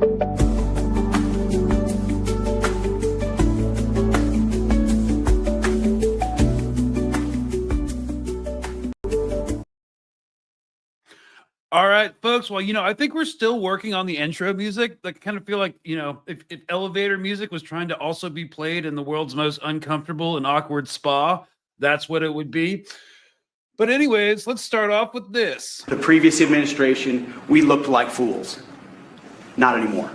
All right, folks. Well, I think we're still working on the intro music. I kind of feel like, if elevator music was trying to also be played in the world's most uncomfortable and awkward spa, that's what it would be. But anyways, let's start off with this. The previous administration, we looked like fools. Not anymore.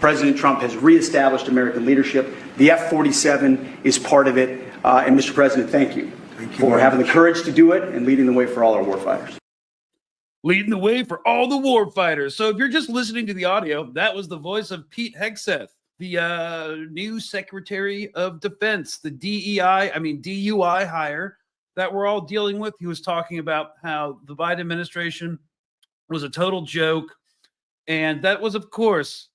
President Trump has reestablished American leadership. The F-47 is part of it. And Mr. President, thank you for having the courage to do it and leading the way for all our warfighters. Leading the way for all the war fighters. So if you're just listening to the audio, that was the voice of Pete Hegseth, the new Secretary of Defense, the DUI hire that we're all dealing with. He was talking about how the Biden administration was a total joke. And that was, of course,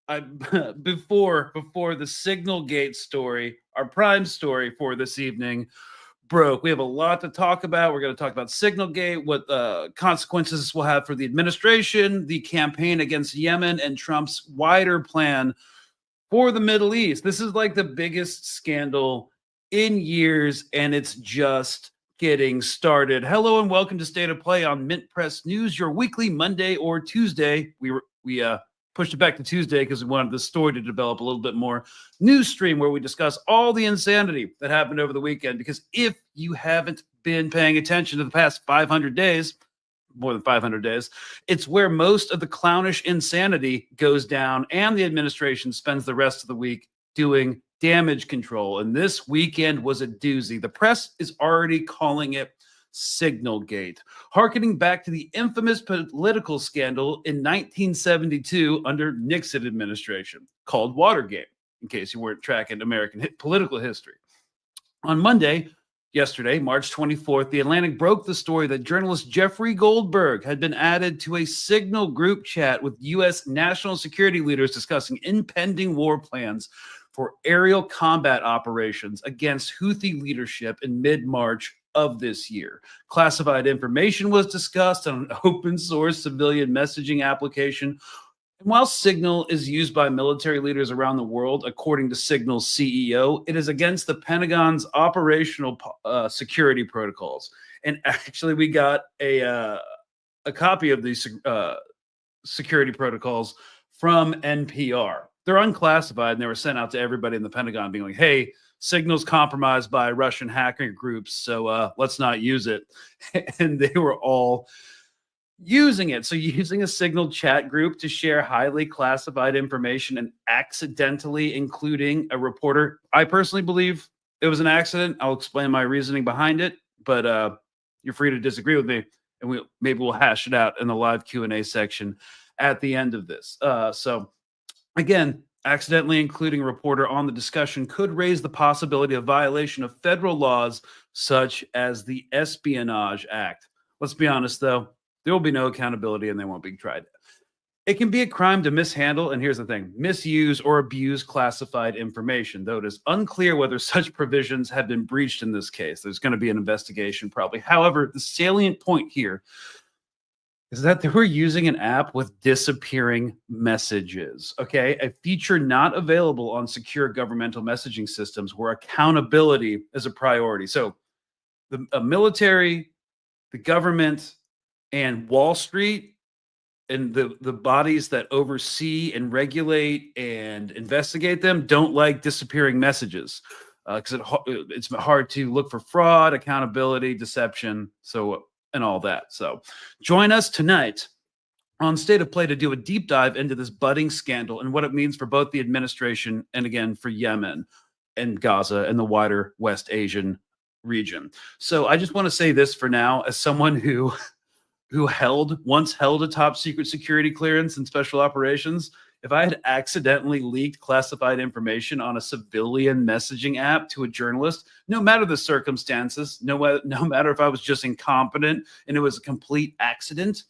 before the Signalgate story, our prime story for this evening, broke. We have a lot to talk about. We're going to talk about Signalgate, what consequences this will have for the administration, the campaign against Yemen, and Trump's wider plan for the Middle East. This is like the biggest scandal in years, and it's just getting started. Hello and welcome to State of Play on MintPress News, your weekly Monday or Tuesday. We pushed it back to Tuesday because we wanted the story to develop a little bit more news stream where we discuss all the insanity that happened over the weekend. Because if you haven't been paying attention to the past 500 days, more than 500 days, it's where most of the clownish insanity goes down and the administration spends the rest of the week doing damage control. And this weekend was a doozy. The press is already calling it Signalgate, harkening back to the infamous political scandal in 1972 under Nixon administration called Watergate, in case you weren't tracking American political history. On Monday, yesterday, March 24th, The Atlantic broke the story that journalist Jeffery Goldberg had been added to a Signal group chat with U.S. national security leaders discussing impending war plans for aerial combat operations against Houthi leadership in mid-March of this year. Classified information was discussed on an open source civilian messaging application. And while Signal is used by military leaders around the world, according to Signal's CEO, it is against the Pentagon's operational security protocols. And actually, we got a copy of these security protocols from NPR. They're unclassified, and they were sent out to everybody in the Pentagon being like, hey, Signal's compromised by Russian hacker groups, so let's not use it. And they were all using it. So using a Signal chat group to share highly classified information and accidentally including a reporter. I personally believe it was an accident. I'll explain my reasoning behind it, but you're free to disagree with me, and maybe we'll hash it out in the live Q&A section at the end of this. So again, accidentally including a reporter on the discussion could raise the possibility of violation of federal laws such as the Espionage Act. Let's be honest, though, there will be no accountability and they won't be tried. It can be a crime to mishandle, and here's the thing, misuse or abuse classified information, though it is unclear whether such provisions have been breached in this case. There's going to be an investigation probably. However, the salient point here is that they were using an app with disappearing messages, okay? A feature not available on secure governmental messaging systems where accountability is a priority. So the military, the government, and Wall Street, and the bodies that oversee and regulate and investigate them don't like disappearing messages because it's hard to look for fraud, accountability, deception, and all that. So join us tonight on State of Play to do a deep dive into this budding scandal and what it means for both the administration and, again, for Yemen and Gaza and the wider West Asian region. So I just want to say this for now, as someone who once held a top secret security clearance in special operations. If I had accidentally leaked classified information on a civilian messaging app to a journalist, no matter the circumstances, no matter if I was just incompetent and it was a complete accident,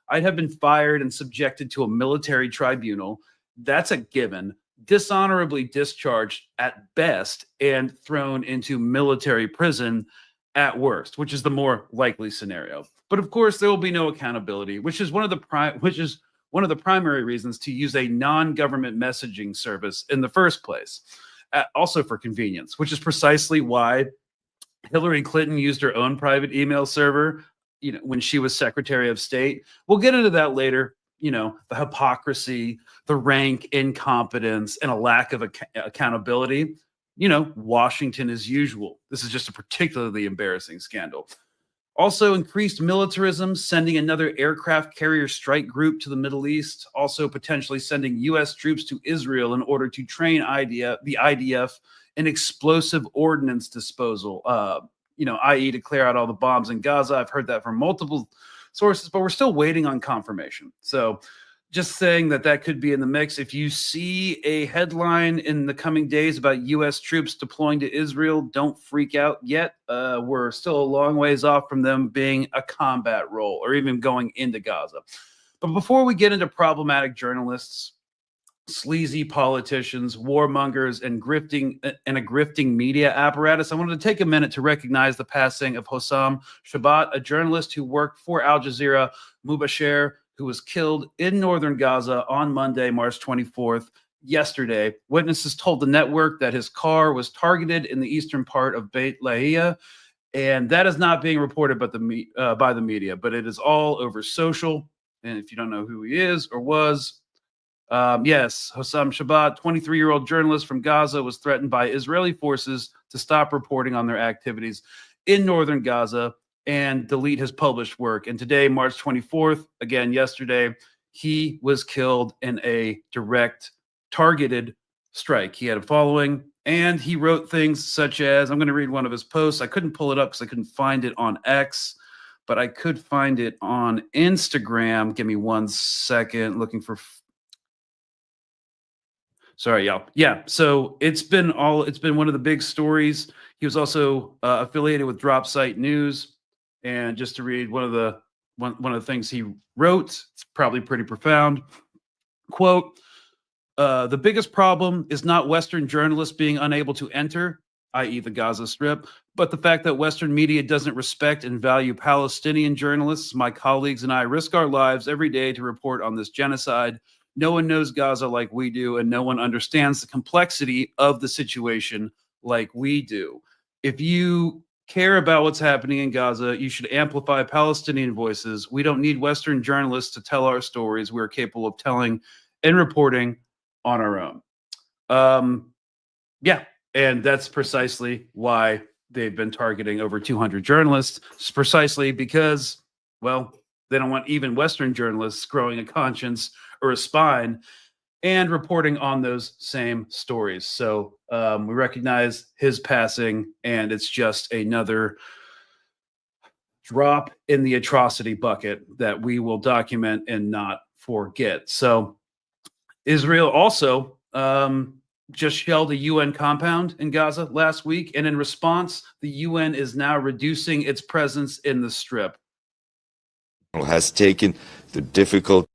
I'd have been fired and subjected to a military tribunal. That's a given. Dishonorably discharged at best and thrown into military prison at worst, which is the more likely scenario. But of course, there will be no accountability, which is one of the one of the primary reasons to use a non-government messaging service in the first place, also for convenience, which is precisely why Hillary Clinton used her own private email server, when she was Secretary of State. We'll get into that later. The hypocrisy, the rank incompetence, and a lack of accountability. Washington as usual. This is just a particularly embarrassing scandal. Also, increased militarism, sending another aircraft carrier strike group to the Middle East. Also, potentially sending U.S. troops to Israel in order to train the IDF in explosive ordnance disposal, i.e. to clear out all the bombs in Gaza. I've heard that from multiple sources, but we're still waiting on confirmation. So just saying that could be in the mix. If you see a headline in the coming days about U.S. troops deploying to Israel, don't freak out yet. We're still a long ways off from them being a combat role or even going into Gaza. But before we get into problematic journalists, sleazy politicians, warmongers, and a grifting media apparatus, I wanted to take a minute to recognize the passing of Hossam Shabat, a journalist who worked for Al Jazeera, Mubasher, who was killed in northern Gaza on Monday, March 24th, yesterday. Witnesses told the network that his car was targeted in the eastern part of Beit Lahia, and that is not being reported by the media, but it is all over social. And if you don't know who he is or was, yes, Hossam Shabat, 23-year-old journalist from Gaza, was threatened by Israeli forces to stop reporting on their activities in northern Gaza and delete his published work. And today, March 24th, again yesterday, he was killed in a direct targeted strike. He had a following, and he wrote things such as, I'm going to read one of his posts. I couldn't pull it up because I couldn't find it on X, but I could find it on Instagram. Give me 1 second, looking for... Sorry, y'all. Yeah, so it's been one of the big stories. He was also affiliated with Drop Site News. And just to read one of the things he wrote, it's probably pretty profound. Quote, the biggest problem is not Western journalists being unable to enter, i.e. the Gaza Strip, but the fact that Western media doesn't respect and value Palestinian journalists. My colleagues and I risk our lives every day to report on this genocide. No one knows Gaza like we do, and no one understands the complexity of the situation like we do. If you care about what's happening in Gaza, you should amplify Palestinian voices. We don't need Western journalists to tell our stories. We're capable of telling and reporting on our own. Yeah, and that's precisely why they've been targeting over 200 journalists. It's precisely because, well, they don't want even Western journalists growing a conscience or a spine and reporting on those same stories. So we recognize his passing, and it's just another drop in the atrocity bucket that we will document and not forget. So Israel also just shelled a UN compound in Gaza last week, and in response, the UN is now reducing its presence in the Strip. Has taken the difficult...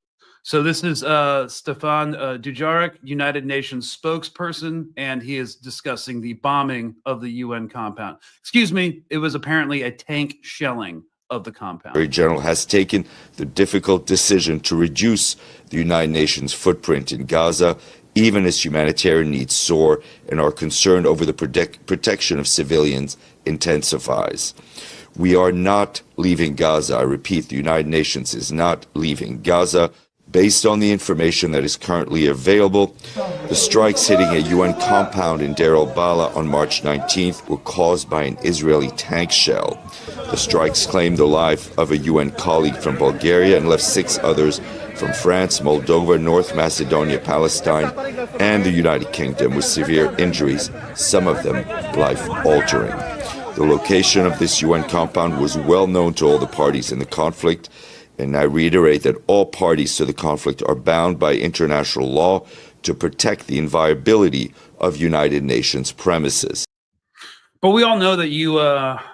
So this is Stefan Dujarric, United Nations spokesperson, and he is discussing the bombing of the UN compound. Excuse me, it was apparently a tank shelling of the compound. Secretary General has taken the difficult decision to reduce the United Nations footprint in Gaza, even as humanitarian needs soar and our concern over the protection of civilians intensifies. We are not leaving Gaza. I repeat, the United Nations is not leaving Gaza. Based on the information that is currently available, the strikes hitting a UN compound in Deir al-Balah on March 19th were caused by an Israeli tank shell. The strikes claimed the life of a UN colleague from Bulgaria and left 6 others from France, Moldova, North Macedonia, Palestine, and the United Kingdom with severe injuries, some of them life-altering. The location of this UN compound was well known to all the parties in the conflict, and I reiterate that all parties to the conflict are bound by international law to protect the inviolability of United Nations premises. But we all know that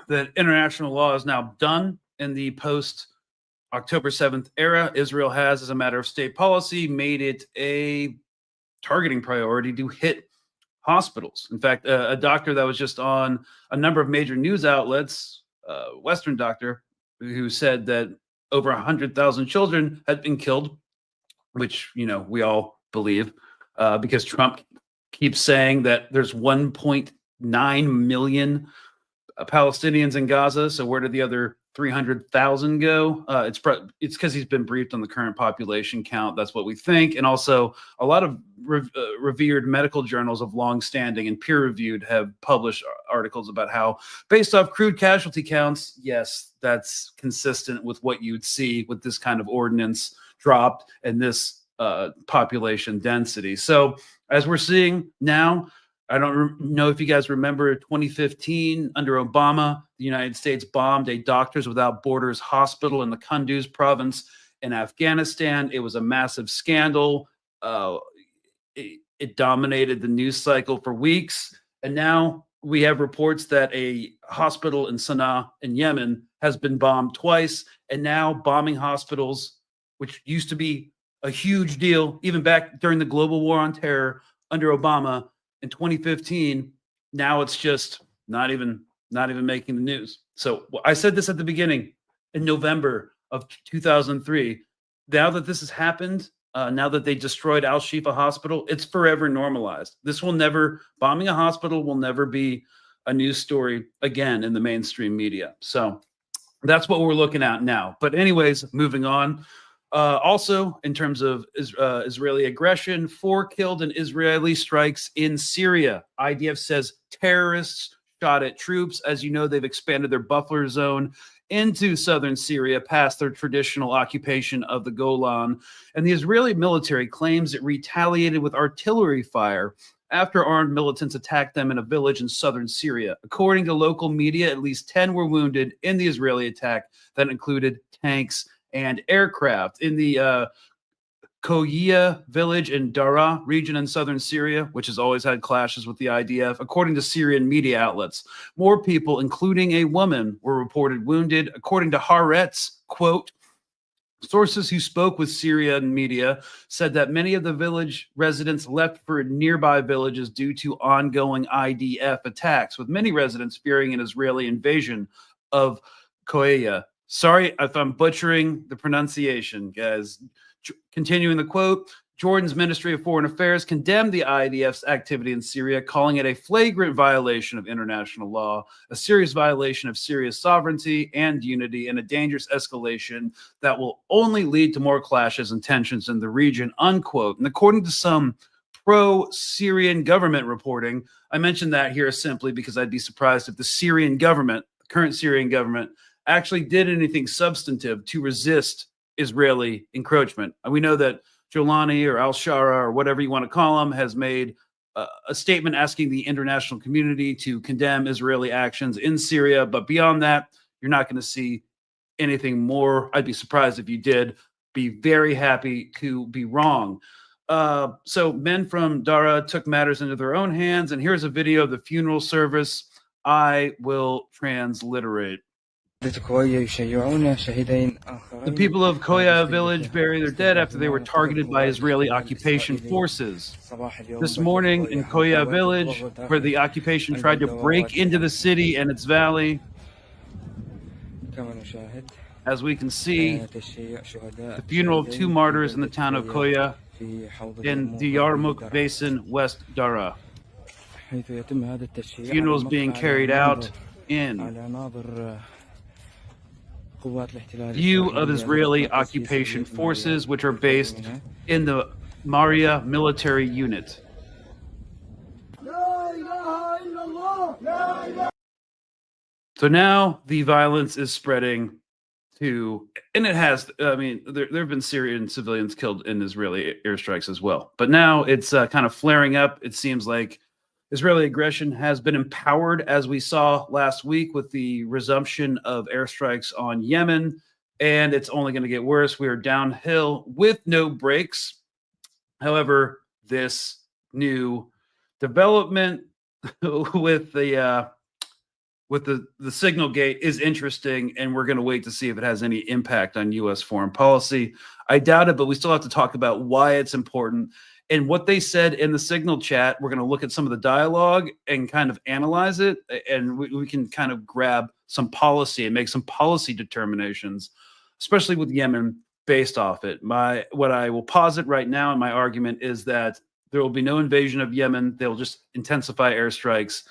that international law is now done in the post-October 7th era. Israel has, as a matter of state policy, made it a targeting priority to hit hospitals. In fact, a doctor that was just on a number of major news outlets, Western doctor, who said that over 100,000 children had been killed which, you know, we all believe, because Trump keeps saying that there's 1.9 million Palestinians in Gaza. So where did the other 300,000 go? It's because he's been briefed on the current population count. That's what we think. And also a lot of revered medical journals of long standing and peer reviewed have published articles about how, based off crude casualty counts, yes, that's consistent with what you'd see with this kind of ordinance dropped and this population density. So as we're seeing now, I don't know if you guys remember 2015 under Obama, the United States bombed a Doctors Without Borders hospital in the Kunduz province in Afghanistan. It was a massive scandal. It dominated the news cycle for weeks. And now we have reports that a hospital in Sana'a in Yemen has been bombed twice. And now bombing hospitals, which used to be a huge deal, even back during the global war on terror under Obama, in 2015, now it's just not even making the news. So I said this at the beginning in November of 2003. Now that this has happened, now that they destroyed Al Shifa Hospital, it's forever normalized. Bombing a hospital will never be a news story again in the mainstream media. So that's what we're looking at now. But anyways, moving on. Also, in terms of Israeli aggression, 4 killed in Israeli strikes in Syria. IDF says terrorists shot at troops. As you know, they've expanded their buffer zone into southern Syria past their traditional occupation of the Golan. And the Israeli military claims it retaliated with artillery fire after armed militants attacked them in a village in southern Syria. According to local media, at least 10 were wounded in the Israeli attack that included tanks and aircraft. In the Koya village in Daraa region in southern Syria, which has always had clashes with the IDF, according to Syrian media outlets. More people, including a woman, were reported wounded. According to Haaretz, quote, sources who spoke with Syrian media said that many of the village residents left for nearby villages due to ongoing IDF attacks, with many residents fearing an Israeli invasion of Koya. Sorry if I'm butchering the pronunciation, guys. Continuing the quote, Jordan's Ministry of Foreign Affairs condemned the IDF's activity in Syria, calling it a flagrant violation of international law, a serious violation of Syria's sovereignty and unity, and a dangerous escalation that will only lead to more clashes and tensions in the region, unquote. And according to some pro-Syrian government reporting, I mentioned that here simply because I'd be surprised if the Syrian government, the current Syrian government, actually did anything substantive to resist Israeli encroachment. And we know that Jolani or al-Shara or whatever you want to call him has made a statement asking the international community to condemn Israeli actions in Syria. But beyond that, you're not going to see anything more. I'd be surprised if you did. Be very happy to be wrong. So men from Daraa took matters into their own hands. And here's a video of the funeral service. I will transliterate. The people of Koya village bury their dead after they were targeted by Israeli occupation forces. This morning in Koya village, where the occupation tried to break into the city and its valley, as we can see, the funeral of 2 martyrs in the town of Koya in the Yarmouk Basin, West Daraa. Funerals being carried out in view of Israeli occupation forces, which are based in the Maria military unit. So now the violence is spreading to, and it has, I mean, there have been Syrian civilians killed in Israeli airstrikes as well. But now it's kind of flaring up. It seems like Israeli aggression has been empowered, as we saw last week with the resumption of airstrikes on Yemen, and it's only going to get worse. We are downhill with no brakes. However, this new development with the Signalgate is interesting, and we're going to wait to see if it has any impact on U.S. foreign policy. I doubt it, but we still have to talk about why it's important. And what they said in the Signal chat, we're going to look at some of the dialogue and kind of analyze it. And we can kind of grab some policy and make some policy determinations, especially with Yemen, based off it. What I will posit right now in my argument is that there will be no invasion of Yemen. They'll just intensify airstrikes,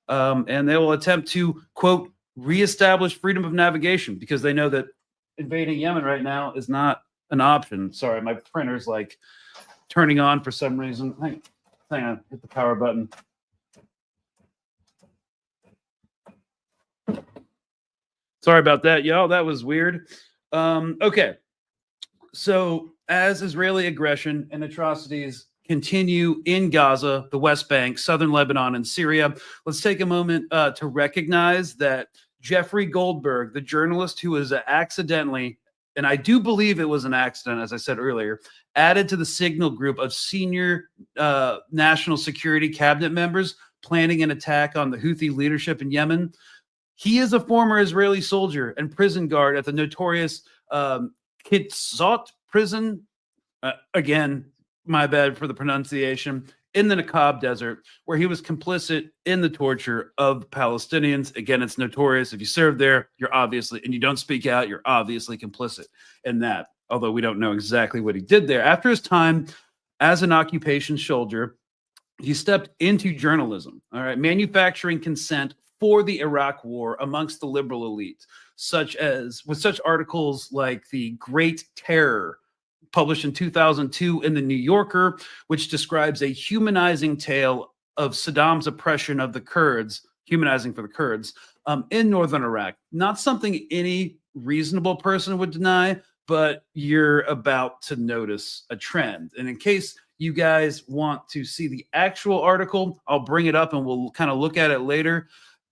and they will attempt to, quote, reestablish freedom of navigation, because they know that invading Yemen right now is not an option. Sorry, my printer's like turning on for some reason. Hang on, hit the power button. Sorry about that, y'all. That was weird. Okay. So as Israeli aggression and atrocities continue in Gaza, the West Bank, southern Lebanon, and Syria, let's take a moment to recognize that Jeffery Goldberg, the journalist who was accidentally, and I do believe it was an accident, as I said earlier, added to the Signal group of senior national security cabinet members planning an attack on the Houthi leadership in Yemen. He is a former Israeli soldier and prison guard at the notorious Kitzot prison. Again, my bad for the pronunciation, in the Nakab Desert, where he was complicit in the torture of Palestinians. Again, it's notorious. If you serve there, you're obviously, and you don't speak out, you're obviously complicit in that, although we don't know exactly what he did there. After his time as an occupation soldier, he stepped into journalism, all right, manufacturing consent for the Iraq War amongst the liberal elite, with such articles like The Great Terror, published in 2002 in the New Yorker, which describes a humanizing tale of Saddam's oppression of the Kurds, humanizing for the Kurds, in northern Iraq. Not something any reasonable person would deny, but you're about to notice a trend. And in case you guys want to see the actual article, I'll bring it up and we'll kind of look at it later.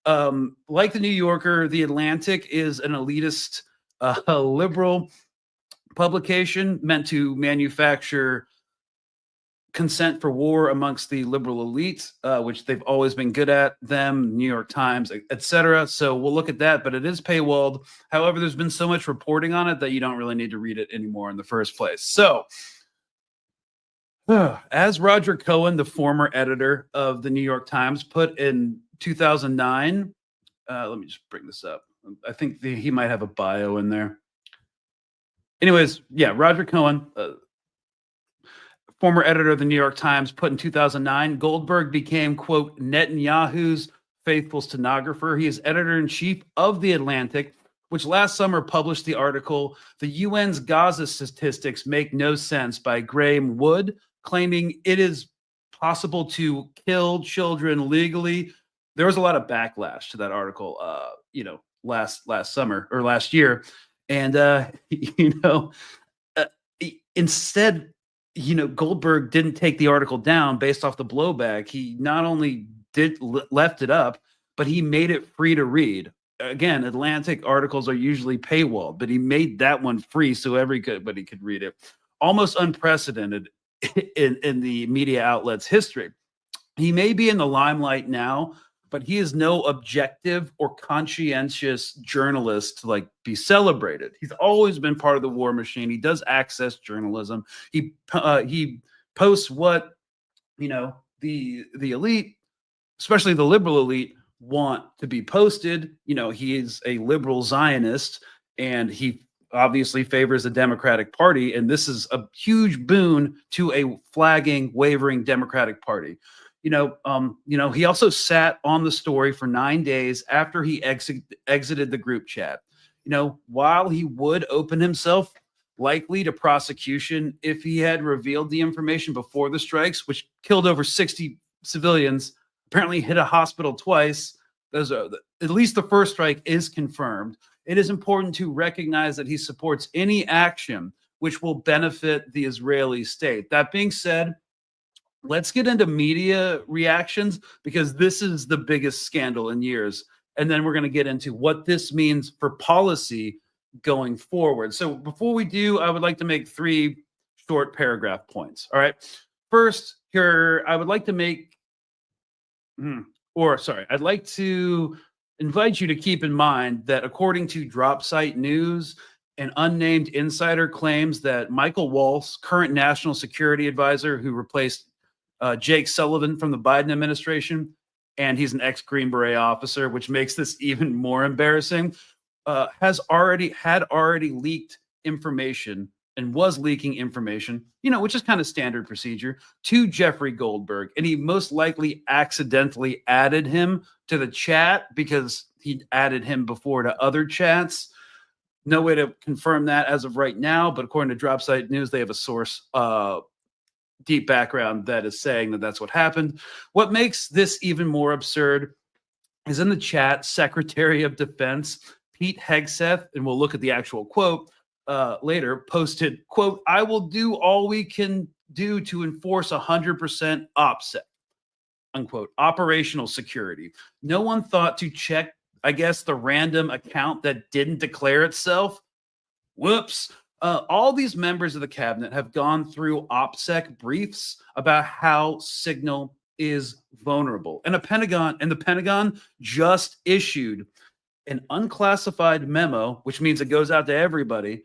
Like the New Yorker, The Atlantic is an elitist, liberal publication meant to manufacture consent for war amongst the liberal elite, which they've always been good at, them, New York Times, etc. So we'll look at that, but it is paywalled. However, there's been so much reporting on it that you don't really need to read it anymore in the first place. So as Roger Cohen, the former editor of the New York Times, put in 2009, let me just bring this up. I think he might have a bio in there. Anyways, yeah, Roger Cohen, former editor of the New York Times, put in 2009, Goldberg became, quote, Netanyahu's faithful stenographer. He is editor-in-chief of The Atlantic, which last summer published the article, The UN's Gaza Statistics Make No Sense by Graham Wood, claiming it is possible to kill children legally. There was a lot of backlash to that article, last summer or last year. And, instead, Goldberg didn't take the article down based off the blowback. He not only left it up, but he made it free to read. Again, Atlantic articles are usually paywalled, but he made that one free so everybody could read it. Almost unprecedented in the media outlet's history. He may be in the limelight now, but he is no objective or conscientious journalist to be celebrated. He's always been part of the war machine. He does access journalism. He posts what the elite, especially the liberal elite, want to be posted. He is a liberal Zionist, and he obviously favors the Democratic Party, and this is a huge boon to a flagging, wavering Democratic Party. He also sat on the story for 9 days after he exited the group chat. While he would open himself likely to prosecution if he had revealed the information before the strikes, which killed over 60 civilians, apparently hit a hospital twice. At least the first strike is confirmed. It is important to recognize that he supports any action which will benefit the Israeli state. That being said, let's get into media reactions, because this is the biggest scandal in years. And then we're going to get into what this means for policy going forward. So before we do, I would like to make 3 short paragraph points. All right. First, here, I would like to I'd like to invite you to keep in mind that according to DropSite News, an unnamed insider claims that Michael Waltz, current national security advisor who replaced Jake Sullivan from the Biden administration, and he's an ex-Green Beret officer, which makes this even more embarrassing, had already leaked information and was leaking information, you know, which is kind of standard procedure, to Jeffery Goldberg. And he most likely accidentally added him to the chat because he added him before to other chats. No way to confirm that as of right now, but according to Dropsite News, they have a source, deep background that is saying that that's what happened. What makes this even more absurd is in the chat, Secretary of Defense Pete Hegseth, and we'll look at the actual quote later, posted, quote, "I will do all we can do to enforce 100% OPSEC," unquote, operational security. No one thought to check, I guess, the random account that didn't declare itself. Whoops. All these members of the cabinet have gone through OPSEC briefs about how Signal is vulnerable. And the Pentagon just issued an unclassified memo, which means it goes out to everybody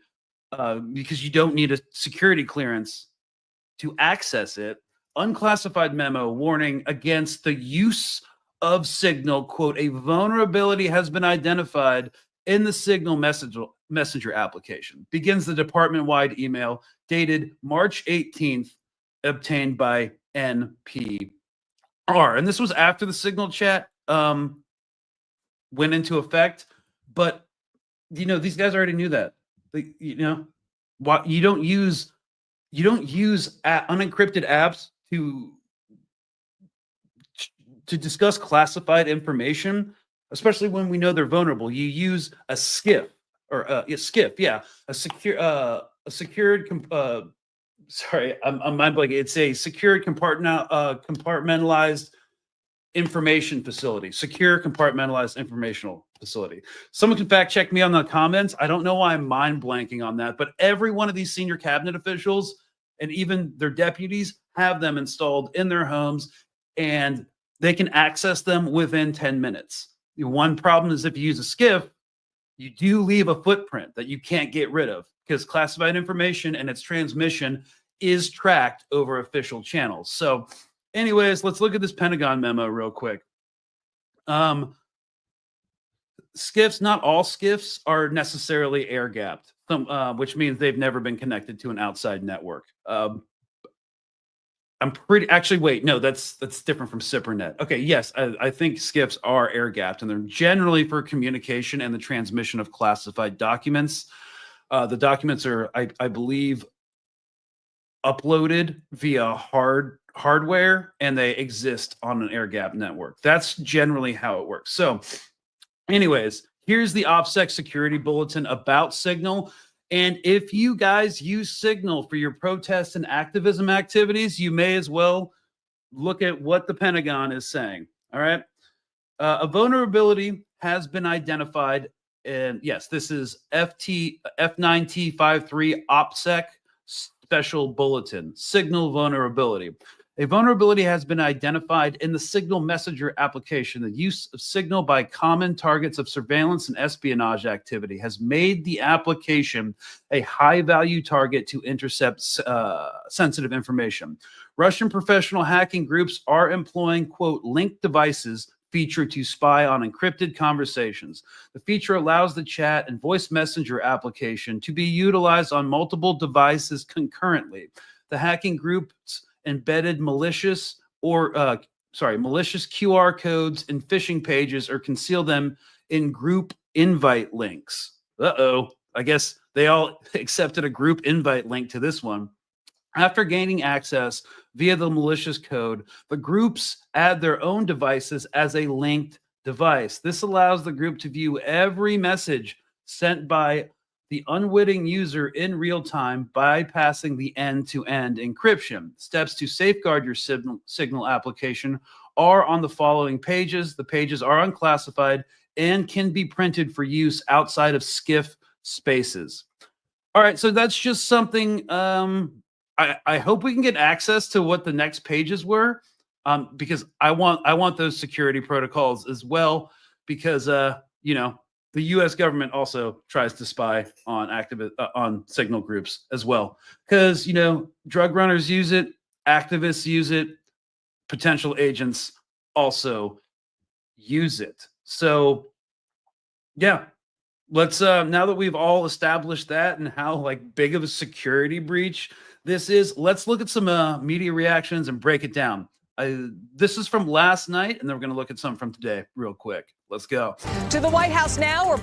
because you don't need a security clearance to access it. Unclassified memo warning against the use of Signal, quote, "A vulnerability has been identified in the Signal messenger application." Begins the department-wide email dated March 18th, obtained by NPR. And this was after the Signal chat went into effect. But, you know, these guys already knew that. You know, why you don't use unencrypted apps to discuss classified information, especially when we know they're vulnerable. You use a SCIF or a secured. Sorry, I'm mind blanking. It's a secured compartmentalized information facility. Secure compartmentalized informational facility. Someone can fact check me on the comments. I don't know why I'm mind blanking on that, but every one of these senior cabinet officials and even their deputies have them installed in their homes, and they can access them within 10 minutes. The one problem is if you use a SCIF, you do leave a footprint that you can't get rid of because classified information and its transmission is tracked over official channels. So anyways, let's look at this Pentagon memo real quick. SCIFs, not all SCIFs are necessarily air gapped, which means they've never been connected to an outside network. Wait, no, that's different from SIPRNet. Okay, yes, I think SCIFs are air gapped, and they're generally for communication and the transmission of classified documents. The documents are, I believe, uploaded via hardware, and they exist on an air gap network. That's generally how it works. So anyways, here's the OPSEC security bulletin about Signal. And if you guys use Signal for your protest and activism activities, you may as well look at what the Pentagon is saying. All right. A vulnerability has been identified. And yes, this is F9T53 OPSEC special bulletin, Signal vulnerability. A vulnerability has been identified in the Signal messenger application. The use of Signal by common targets of surveillance and espionage activity has made the application a high-value target to intercept sensitive information. Russian professional hacking groups are employing, quote, linked devices feature to spy on encrypted conversations. The feature allows the chat and voice messenger application to be utilized on multiple devices concurrently. The hacking groups embedded malicious QR codes in phishing pages or conceal them in group invite links. I guess they all accepted a group invite link to this one. After gaining access via the malicious code, the groups add their own devices as a linked device. This allows the group to view every message sent by the unwitting user in real time, bypassing the end-to-end encryption. Steps to safeguard your Signal application are on the following pages. The pages are unclassified and can be printed for use outside of SCIF spaces. All right, so that's just something. I hope we can get access to what the next pages were, because I want those security protocols as well, because you know, the U.S. government also tries to spy on Signal groups as well, because, you know, drug runners use it, activists use it, potential agents also use it. So, yeah, let's now that we've all established that and how like big of a security breach this is, let's look at some media reactions and break it down. This is from last night, and then we're going to look at some from today real quick. Let's go. To the White House now, where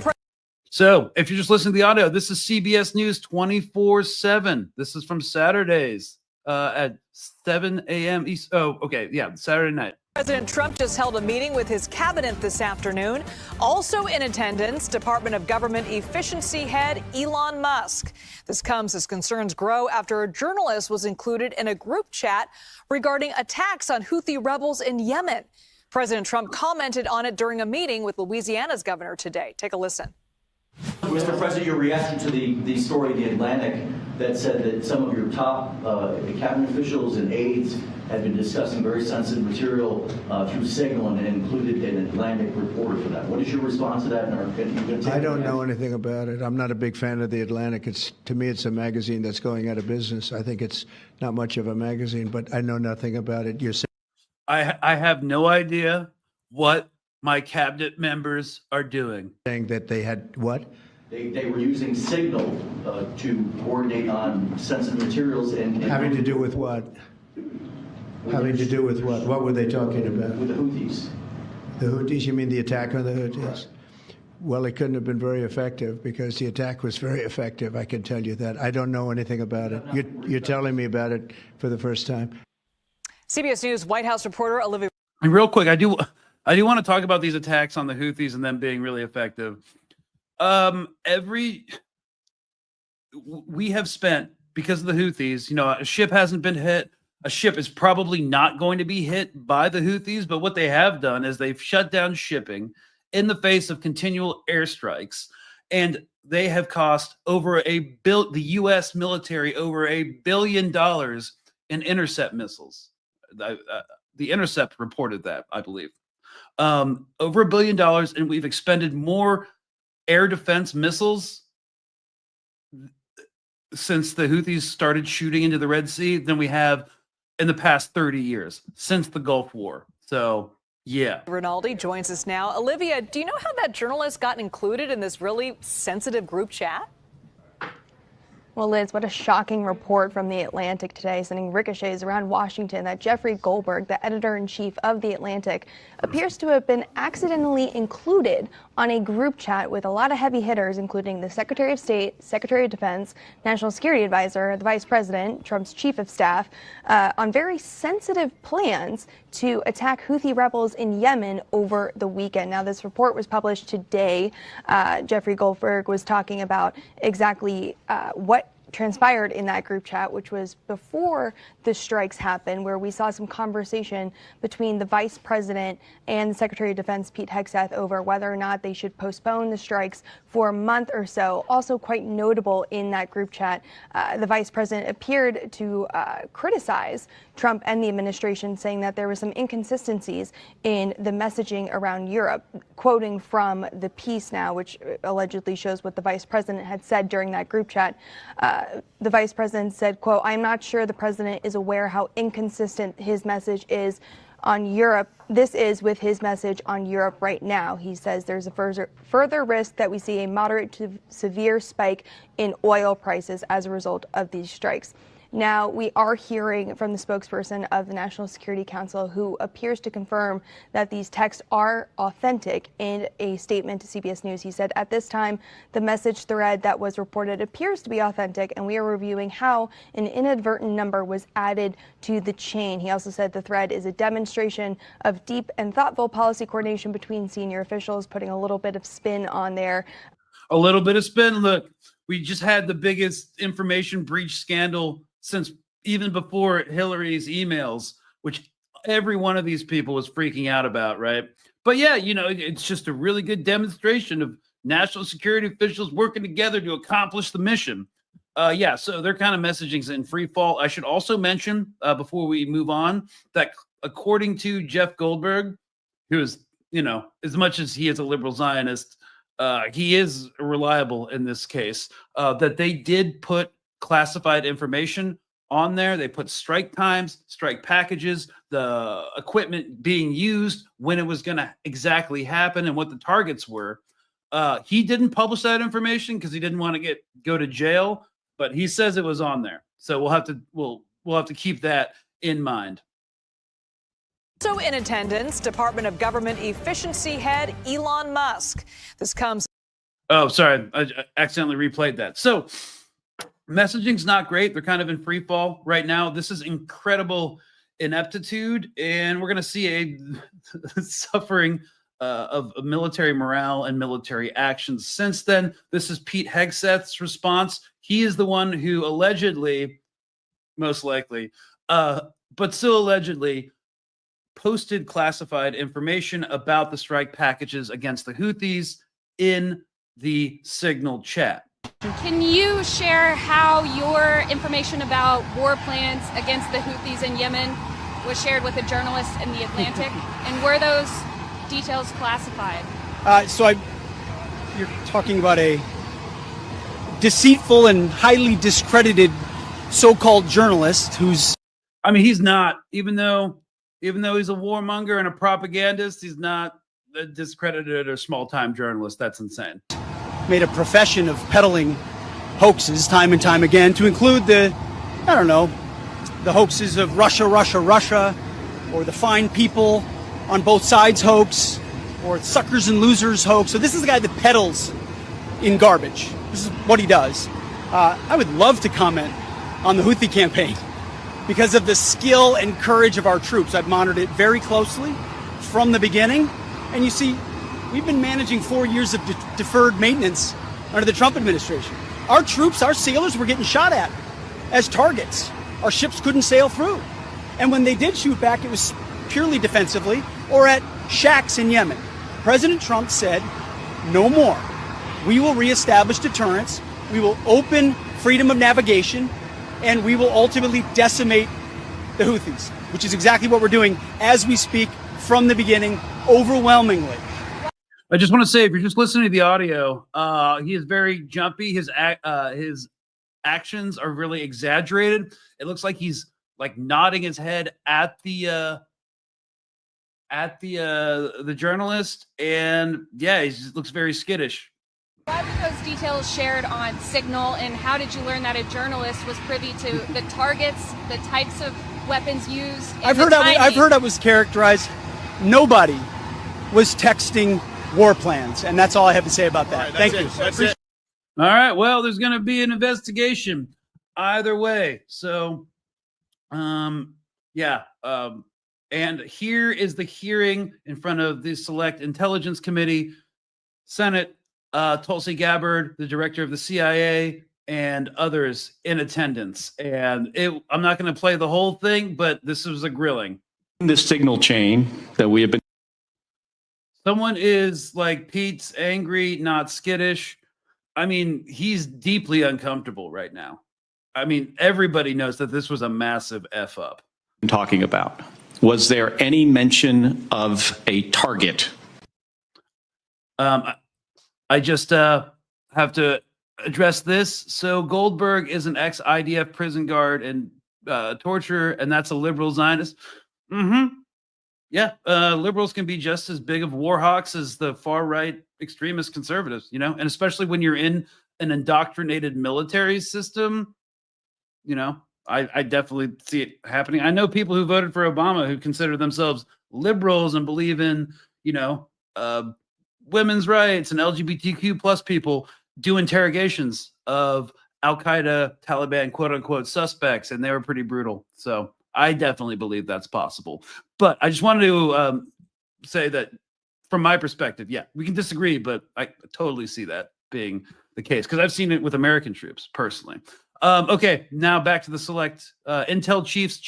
So if you're just listening to the audio, this is CBS News 24/7. This is from Saturdays at 7 a.m. East. Oh, okay. Yeah, Saturday night. President Trump just held a meeting with his cabinet this afternoon. Also in attendance, Department of Government Efficiency head Elon Musk. This comes as concerns grow after a journalist was included in a group chat regarding attacks on Houthi rebels in Yemen. President Trump commented on it during a meeting with Louisiana's governor today. Take a listen. Mr. President, your reaction to the story in The Atlantic that said that some of your top cabinet officials and aides had been discussing very sensitive material through Signal and included an Atlantic reporter for that. What is your response to that? I don't know anything about it. I'm not a big fan of The Atlantic. To me, it's a magazine that's going out of business. I think it's not much of a magazine, but I know nothing about it. You're saying I have no idea what my cabinet members are doing. that they had what? They were using Signal to coordinate on sensitive materials and Having to do with what? Having to do with what? What were they talking about? with the Houthis. The Houthis? You mean the attack on the Houthis? Well, it couldn't have been very effective because the attack was very effective. I can tell you that. I don't know anything about it. You're telling me about it for the first time. CBS News White House reporter Olivia. And real quick, I do want to talk about these attacks on the Houthis and them being really effective. We have spent, because of the Houthis, a ship hasn't been hit. A ship is probably not going to be hit by the Houthis, but what they have done is they've shut down shipping in the face of continual airstrikes, and they have cost the U.S. military over $1 billion in intercept missiles. The Intercept reported that, I believe. Over $1 billion, and we've expended more air defense missiles since the Houthis started shooting into the Red Sea than we have in the past 30 years, since the Gulf War. So, yeah. Rinaldi joins us now. Olivia, do you know how that journalist got included in this really sensitive group chat? Well, Liz, what a shocking report from The Atlantic today, sending ricochets around Washington that Jeffery Goldberg, the editor-in-chief of The Atlantic, appears to have been accidentally included on a group chat with a lot of heavy hitters, including the Secretary of State, Secretary of Defense, National Security Advisor, the Vice President, Trump's Chief of Staff, on very sensitive plans to attack Houthi rebels in Yemen over the weekend. Now, this report was published today. Jeffery Goldberg was talking about exactly what transpired in that group chat, which was before the strikes happened, where we saw some conversation between the Vice President and the Secretary of Defense, Pete Hegseth, over whether or not they should postpone the strikes for a month or so. Also quite notable in that group chat, the Vice President appeared to criticize Trump and the administration, saying that there were some inconsistencies in the messaging around Europe, quoting from the piece now, which allegedly shows what the Vice President had said during that group chat. The Vice President said, quote, "I'm not sure the President is aware how inconsistent his message is on Europe. This is with his message on Europe right now." He says there's a further risk that we see a moderate to severe spike in oil prices as a result of these strikes. Now, we are hearing from the spokesperson of the National Security Council, who appears to confirm that these texts are authentic. In a statement to CBS News, he said, "At this time, the message thread that was reported appears to be authentic, and we are reviewing how an inadvertent number was added to the chain." He also said the thread is a demonstration of deep and thoughtful policy coordination between senior officials, putting a little bit of spin on there. A little bit of spin. Look, we just had the biggest information breach scandal since even before Hillary's emails, which every one of these people was freaking out about, right? But yeah, it's just a really good demonstration of national security officials working together to accomplish the mission. So their kind of messaging is in free fall. I should also mention, before we move on, that according to Jeff Goldberg, who is, as much as he is a liberal Zionist, he is reliable in this case, that they did put classified information on there. They put strike times, strike packages, the equipment being used, when it was going to exactly happen, and what the targets were. He didn't publish that information because he didn't want to go to jail, but he says it was on there. So we'll have to keep that in mind. Also in attendance, Department of Government Efficiency head Elon Musk. This comes. Oh, sorry. I accidentally replayed that. So messaging's not great. They're kind of in free fall right now. This is incredible ineptitude, and we're going to see a suffering of military morale and military actions since then. This is Pete Hegseth's response. He is the one who allegedly, most likely, but still allegedly, posted classified information about the strike packages against the Houthis in the Signal chat. Can you share how your information about war plans against the Houthis in Yemen was shared with a journalist in The Atlantic? And were those details classified? You're talking about a deceitful and highly discredited so-called journalist who's... I mean, he's not, even though he's a warmonger and a propagandist, he's not a discredited or small-time journalist. That's insane. Made a profession of peddling hoaxes time and time again, to include the hoaxes of Russia, or the fine people on both sides hoax, or suckers and losers hoax. So this is the guy that peddles in garbage. This is what he does. I would love to comment on the Houthi campaign because of the skill and courage of our troops. I've monitored it very closely from the beginning. And you see, we've been managing 4 years of deferred maintenance under the Trump administration. Our troops, our sailors were getting shot at as targets. Our ships couldn't sail through. And when they did shoot back, it was purely defensively or at shacks in Yemen. President Trump said, no more. We will reestablish deterrence. We will open freedom of navigation, and we will ultimately decimate the Houthis, which is exactly what we're doing as we speak from the beginning, overwhelmingly. I just want to say, if you're just listening to the audio, he is very jumpy. His actions are really exaggerated. It looks like he's like nodding his head at the journalist, and yeah, he just looks very skittish. Why were those details shared on Signal, and how did you learn that a journalist was privy to the targets, the types of weapons used? I've heard I was characterized. Nobody was texting war plans, and that's all I have to say about that. Thank you. That's it. All right. Well, there's going to be an investigation either way. So, and here is the hearing in front of the Select Intelligence Committee, Senate. Tulsi Gabbard, the director of the CIA, and others in attendance. And I'm not going to play the whole thing, but this was a grilling. This signal chain that we have been... Someone is like, Pete's angry, not skittish. I mean, he's deeply uncomfortable right now. I mean, everybody knows that this was a massive F up. Talking about, was there any mention of a target? I just have to address this. So Goldberg is an ex-IDF prison guard and torturer, and that's a liberal Zionist. Yeah, liberals can be just as big of war hawks as the far-right extremist conservatives, you know, and especially when you're in an indoctrinated military system, you know, I definitely see it happening. I know people who voted for Obama who consider themselves liberals and believe in, you know, women's rights and LGBTQ plus people do interrogations of Al-Qaeda, Taliban, quote unquote suspects, and they were pretty brutal. So I definitely believe that's possible. But I just wanted to say that from my perspective, yeah, we can disagree, but I totally see that being the case because I've seen it with American troops personally. Okay, now back to the Select. Intel chiefs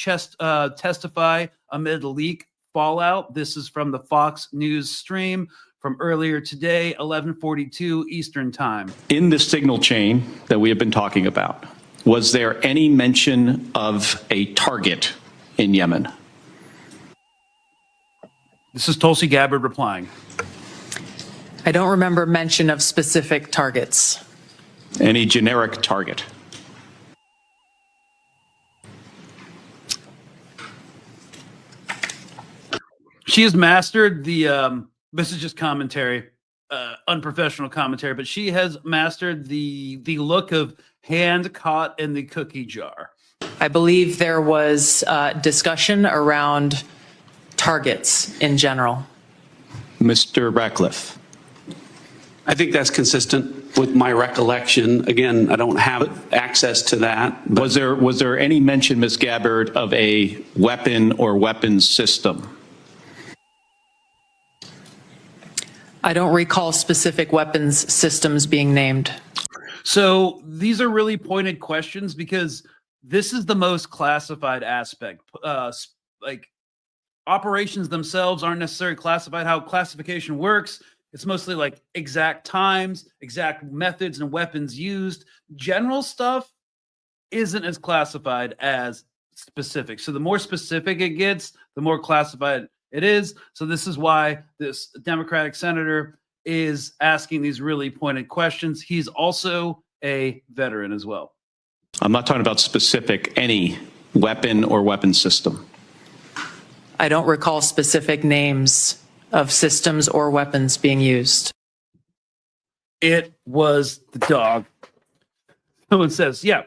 testify amid leak fallout. This is from the Fox News stream from earlier today, 11:42 Eastern time. In this signal chain that we have been talking about, was there any mention of a target in Yemen? This is Tulsi Gabbard replying. I don't remember mention of specific targets. Any generic target? She has mastered the, this is just commentary. unprofessional commentary, but she has mastered the look of hand caught in the cookie jar. I believe there was discussion around targets in general. Mr. Ratcliffe. I think that's consistent with my recollection. Again, I don't have access to that. But Was there any mention, Ms. Gabbard, of a weapon or weapons system? I don't recall specific weapons systems being named. So these are really pointed questions because this is the most classified aspect. Like operations themselves aren't necessarily classified. How classification works, it's mostly like exact times, exact methods and weapons used. General stuff isn't as classified as specific. So the more specific it gets, the more classified it is. So this is why this Democratic senator is asking these really pointed questions. He's also a veteran as well. I'm not talking about specific, any weapon or weapon system. I don't recall specific names of systems or weapons being used. It was the dog. Someone says, yeah.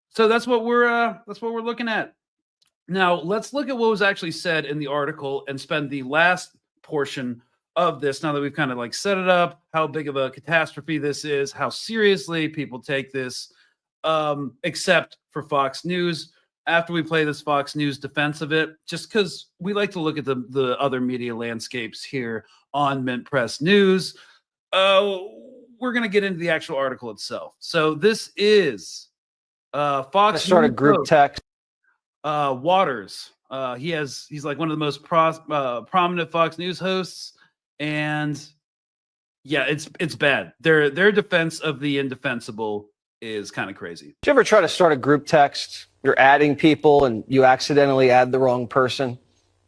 So that's what we're looking at. Now let's look at what was actually said in the article and spend the last portion of this. Now that we've kind of like set it up, how big of a catastrophe this is, how seriously people take this, except for Fox News. After we play this Fox News defense of it, just because we like to look at the other media landscapes here on MintPress News, we're going to get into the actual article itself. So this is Fox News. Started group text. Waters. He's like one of the most prominent Fox News hosts, and yeah, it's bad. Their defense of the indefensible is kind of crazy. Did you ever try to start a group text? You're adding people and you accidentally add the wrong person.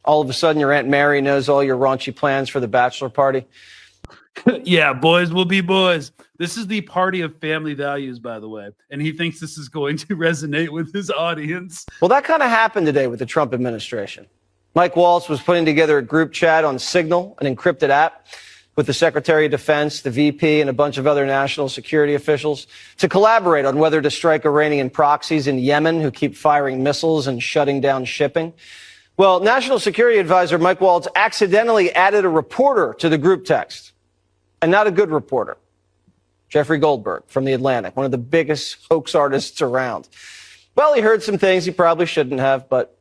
All of a sudden, your Aunt Mary knows all your raunchy plans for the bachelor party. Yeah, boys will be boys. This is the party of family values, by the way. And he thinks this is going to resonate with his audience. Well, that kind of happened today with the Trump administration. Mike Waltz was putting together a group chat on Signal, an encrypted app, with the Secretary of Defense, the VP, and a bunch of other national security officials to collaborate on whether to strike Iranian proxies in Yemen who keep firing missiles and shutting down shipping. Well, National Security Advisor Mike Waltz accidentally added a reporter to the group text, and not a good reporter. Jeffery Goldberg from The Atlantic, one of the biggest hoax artists around. Well, he heard some things he probably shouldn't have, but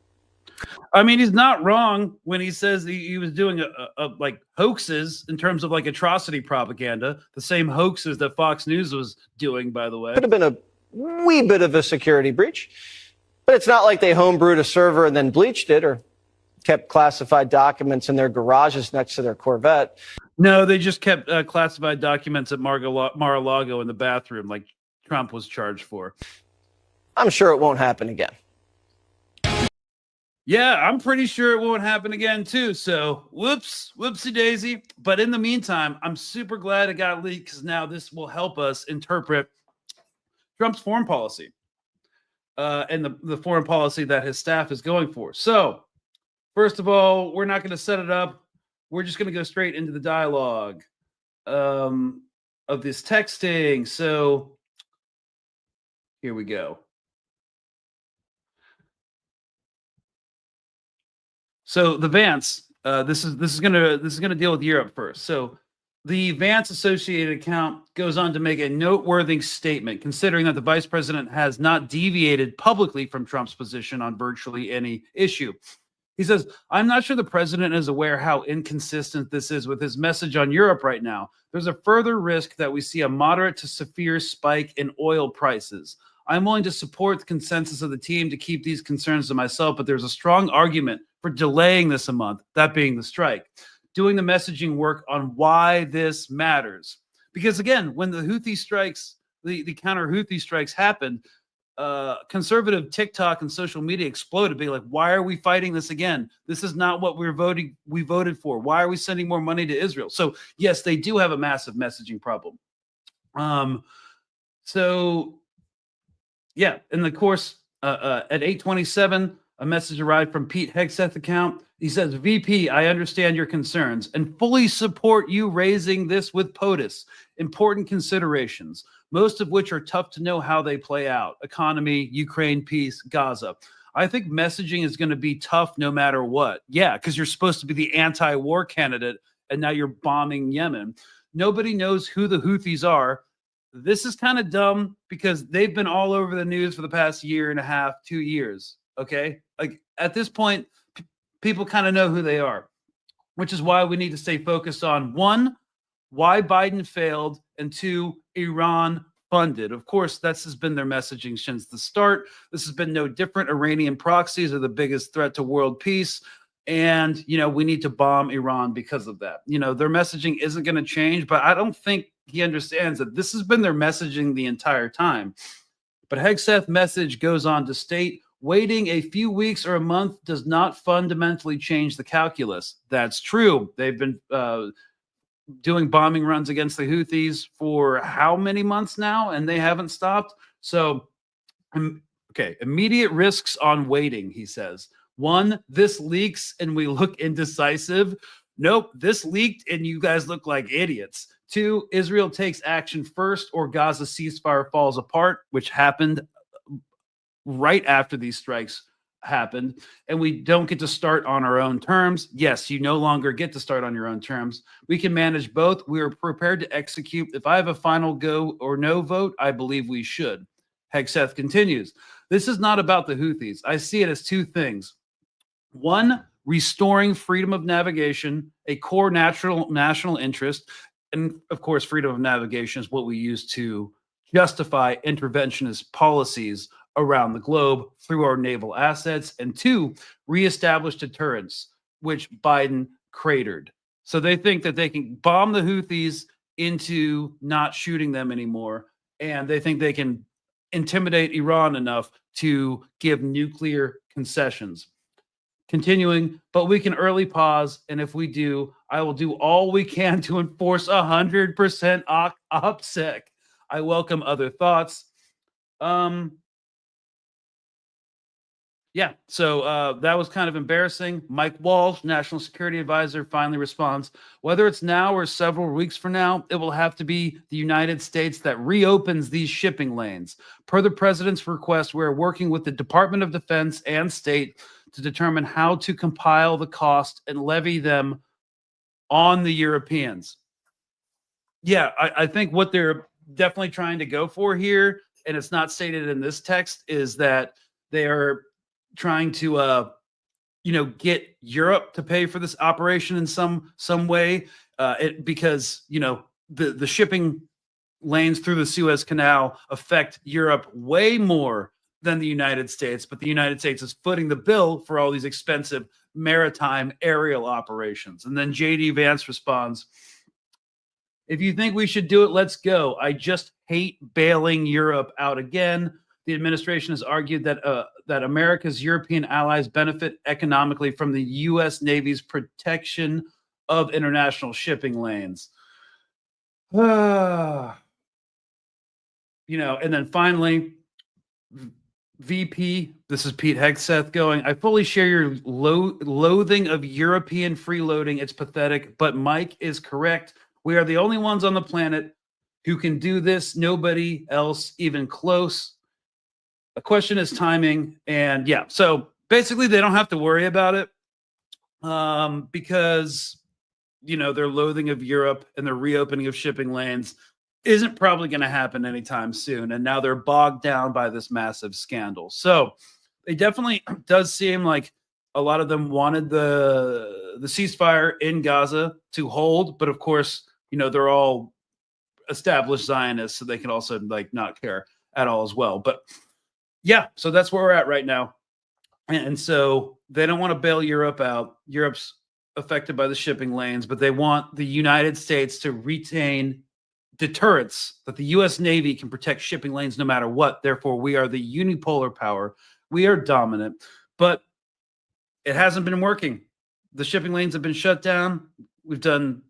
I mean, he's not wrong when he says he was doing a like hoaxes in terms of like atrocity propaganda, the same hoaxes that Fox News was doing, by the way. Could have been a wee bit of a security breach, but it's not like they homebrewed a server and then bleached it or kept classified documents in their garages next to their Corvette. No, they just kept classified documents at Mar-a-Lago in the bathroom like Trump was charged for. I'm sure it won't happen again. Yeah, I'm pretty sure it won't happen again, too. So, whoopsie daisy. But in the meantime, I'm super glad it got leaked because now this will help us interpret Trump's foreign policy and the foreign policy that his staff is going for. So, first of all, we're not going to set it up. We're just going to go straight into the dialogue of this texting. So, here we go. So the Vance, this is gonna deal with Europe first. So the Vance Associated account goes on to make a noteworthy statement, considering that the vice president has not deviated publicly from Trump's position on virtually any issue. He says, "I'm not sure the president is aware how inconsistent this is with his message on Europe right now. There's a further risk that we see a moderate to severe spike in oil prices. I'm willing to support the consensus of the team to keep these concerns to myself, but there's a strong argument for delaying this a month, that being the strike, doing the messaging work on why this matters." Because again, when the Houthi strikes, the counter Houthi strikes happened, conservative TikTok and social media exploded, being like, why are we fighting this again? This is not what we voted for. Why are we sending more money to Israel? So yes, they do have a massive messaging problem. So yeah, in the course at 8:27, a message arrived from Pete Hegseth account. He says, VP, I understand your concerns and fully support you raising this with POTUS. Important considerations, most of which are tough to know how they play out. Economy, Ukraine peace, Gaza. I think messaging is going to be tough no matter what. Yeah, because you're supposed to be the anti-war candidate, and now you're bombing Yemen. Nobody knows who the Houthis are. This is kind of dumb because they've been all over the news for the past year and a half, 2 years. Okay? Like at this point, people kind of know who they are, which is why we need to stay focused on one, why Biden failed, and two, Iran funded. Of course, that's has been their messaging since the start. This has been no different. Iranian proxies are the biggest threat to world peace. And, we need to bomb Iran because of that. Their messaging isn't going to change, but I don't think he understands that this has been their messaging the entire time. But Hegseth message goes on to state, waiting a few weeks or a month does not fundamentally change the calculus. That's true. They've been doing bombing runs against the Houthis for how many months now, and they haven't stopped. So, okay, immediate risks on waiting, he says. One, this leaks and we look indecisive. Nope, this leaked and you guys look like idiots. Two, Israel takes action first or Gaza ceasefire falls apart, which happened right after these strikes happened, and we don't get to start on our own terms. Yes, you no longer get to start on your own terms. We can manage both. We are prepared to execute. If I have a final go or no vote, I believe we should. Hegseth continues, this is not about the Houthis. I see it as two things. One, restoring freedom of navigation, a core national interest. And of course, freedom of navigation is what we use to justify interventionist policies around the globe through our naval assets. And two, reestablish deterrence, which Biden cratered. So they think that they can bomb the Houthis into not shooting them anymore. And they think they can intimidate Iran enough to give nuclear concessions. Continuing, but we can early pause. And if we do, I will do all we can to enforce 100% OPSEC. I welcome other thoughts. Yeah, so that was kind of embarrassing. Mike Walsh, National Security Advisor, finally responds, whether it's now or several weeks from now, it will have to be the United States that reopens these shipping lanes. Per the president's request, we're working with the Department of Defense and state to determine how to compile the cost and levy them on the Europeans. Yeah, I think what they're definitely trying to go for here, and it's not stated in this text, is that they are trying to get Europe to pay for this operation in some way, because the shipping lanes through the Suez Canal affect Europe way more than the United States, but the United States is footing the bill for all these expensive maritime aerial operations. And then JD Vance responds, if you think we should do it, let's go. I just hate bailing Europe out again. The administration has argued that that America's European allies benefit economically from the U.S. Navy's protection of international shipping lanes. And then finally, VP, this is Pete Hegseth going, I fully share your loathing of European freeloading. It's pathetic, but Mike is correct. We are the only ones on the planet who can do this. Nobody else even close. The question is timing. And yeah, so basically they don't have to worry about it because, their loathing of Europe and their reopening of shipping lanes isn't probably going to happen anytime soon. And now they're bogged down by this massive scandal. So it definitely does seem like a lot of them wanted the ceasefire in Gaza to hold. But of course, they're all established Zionists, so they can also not care at all as well. But yeah, so that's where we're at right now. And so they don't want to bail Europe out. Europe's affected by the shipping lanes, but they want the United States to retain deterrence that the U.S. Navy can protect shipping lanes no matter what. Therefore, we are the unipolar power. We are dominant, but it hasn't been working. The shipping lanes have been shut down. We've done